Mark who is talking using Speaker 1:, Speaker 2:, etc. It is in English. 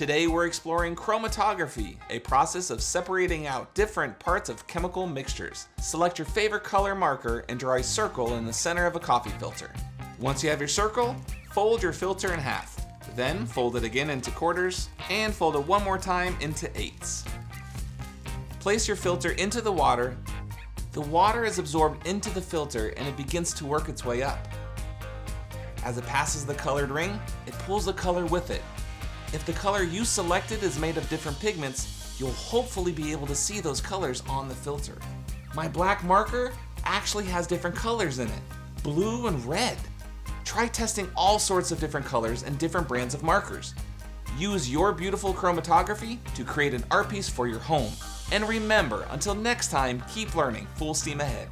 Speaker 1: Today we're exploring chromatography, a process of separating out different parts of chemical mixtures. Select your favorite color marker and draw a circle in the center of a coffee filter. Once you have your circle, fold your filter in half. Then fold it again into quarters and fold it one more time into eighths. Place your filter into the water. The water is absorbed into the filter and it begins to work its way up. As it passes the colored ring, it pulls the color with it. If the color you selected is made of different pigments, you'll hopefully be able to see those colors on the filter. My black marker actually has different colors in it, blue and red. Try testing all sorts of different colors and different brands of markers. Use your beautiful chromatography to create an art piece for your home. And remember, until next time, keep learning full steam ahead.